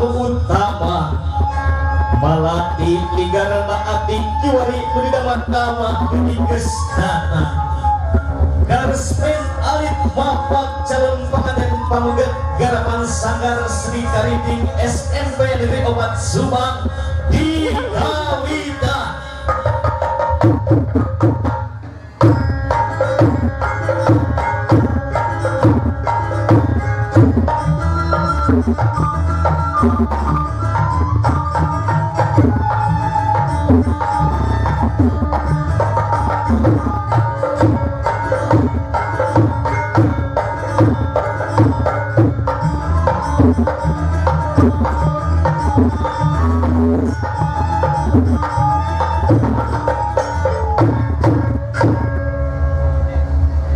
utama malati ligarana ati kiwari kudidamatama kuniges nana garesmen alit mapak calon pangaden pamuget garapan sanggar Sri Kariting SMP Negeri Obat Subang di Kawita.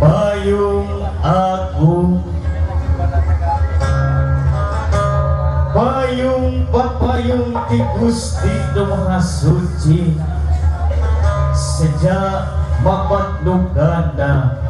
Payung aku, payung papayung di Gusti Maha Suci sejak bapak nuganda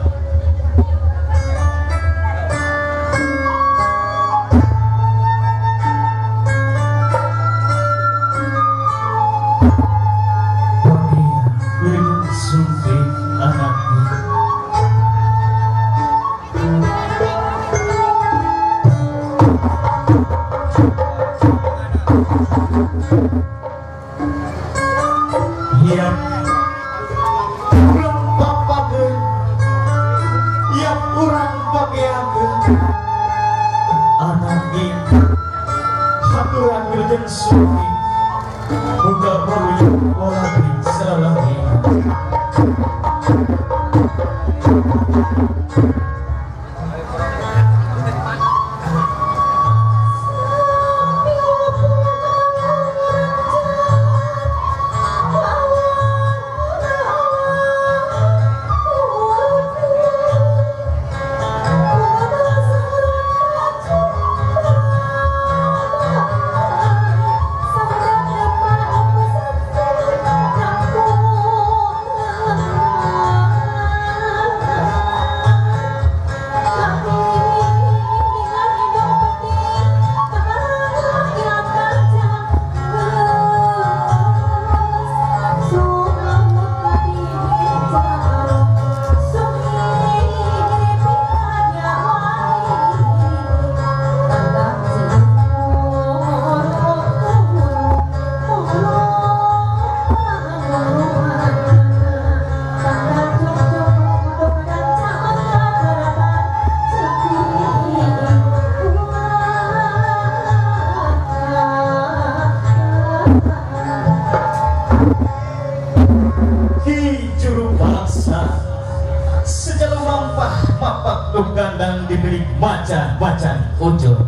dan diberi macan-macan ujung.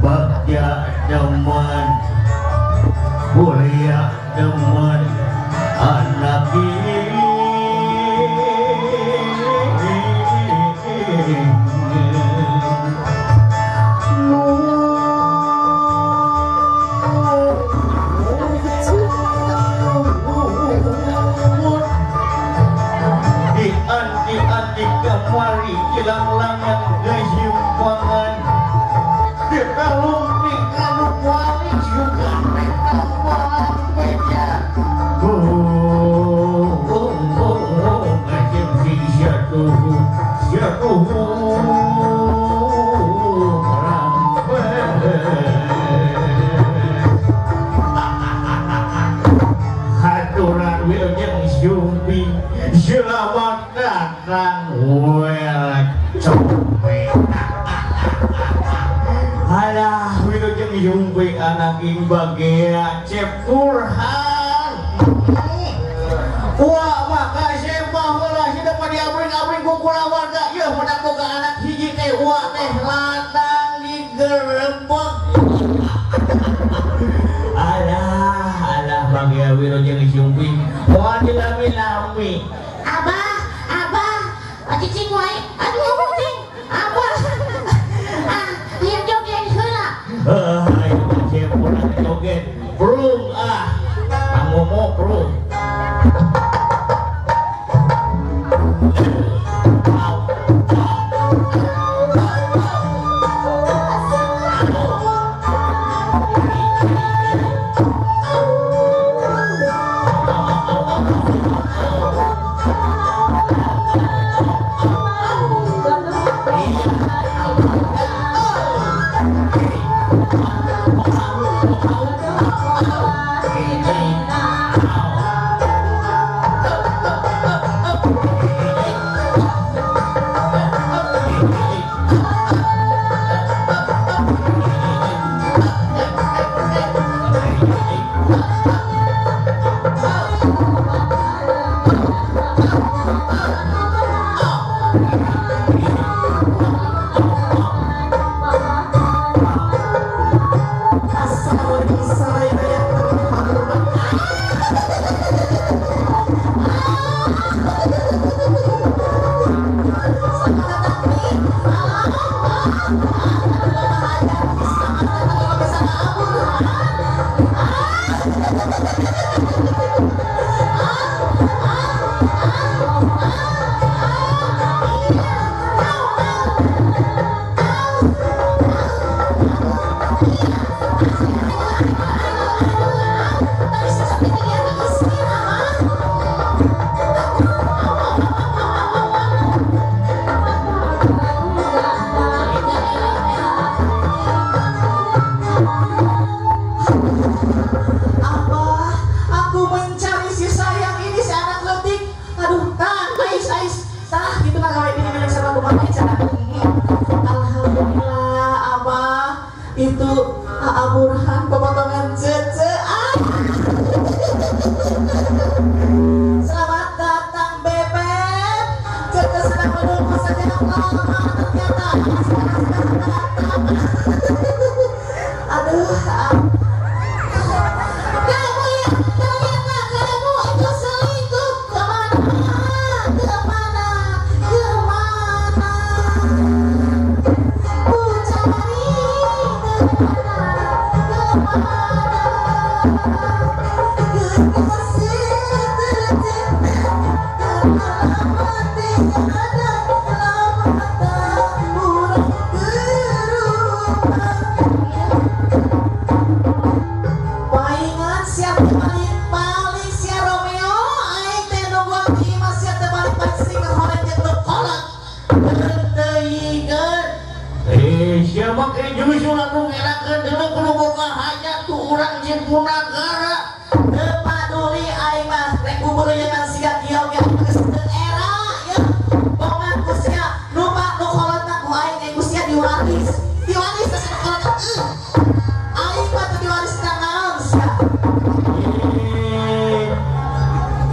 Bagja demen, Mulia demen, anak ini di kemari jelang langan gajimpangan di kalung di kalung wali juga metawang beja gajim si jatuh haturan wilujeng sumping selamat datang alah wilujeng sumping anak imbagia cep kurhan wah makasih bahwa sudah pada abring-abring kukula warga ya menang boga anak hiji teh wah teh latang digerebek alah bagia wilujeng sumping wah dilami-lami abah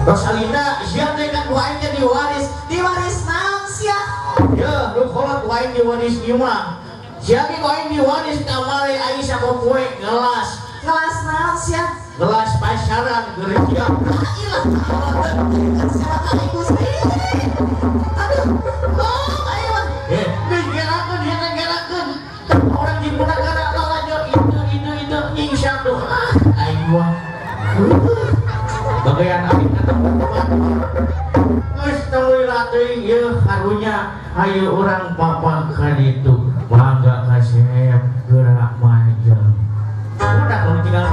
Rosalinda siap dengan doanya diwaris naon sia ya lu kolot wae diwaris ieu mah siapa wae diwaris kamari Aisyah kopoe gelas naon sia gelas pacaran gereja ilah siapa kali Gusti aduh oh ayo digerakeun orang di negara lalajo itu insya Allah ayo bagian aing teman-teman geus teuing teuing ieu karunya hayu urang papa ka ditu mangga kasep gerak maju udah kalau tinggal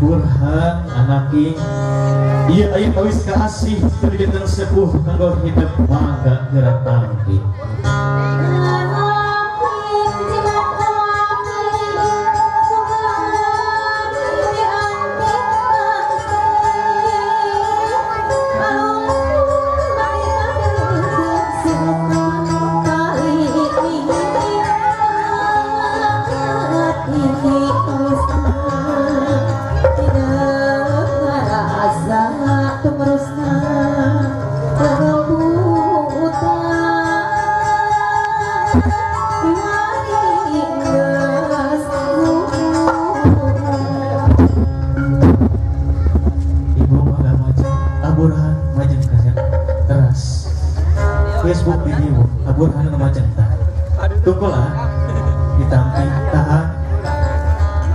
Burhan anaki iya aing awis kasih terjadi sepuh kanggo hidup mangga gerak tangki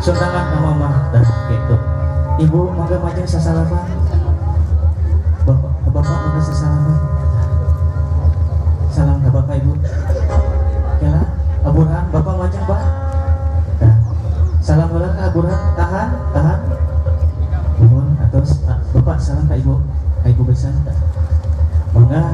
sundangan nama mah dah gitu. Ibu mangga majeng sasalaman. Bapak mangga sasalaman. Salam ke bapak ibu. Kela aburhan bapak majeng pak. Nah, salam ulang ke aburhan tahan. Ibu atau bapak salam ke ibu besar. Mangga.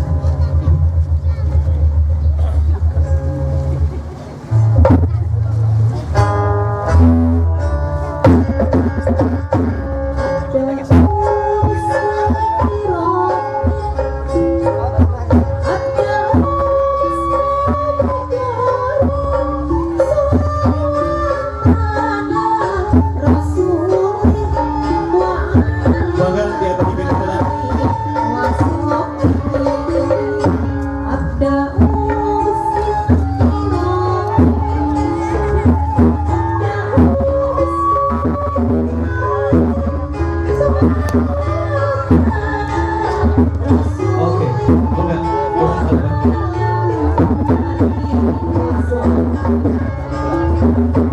Oke, enggak.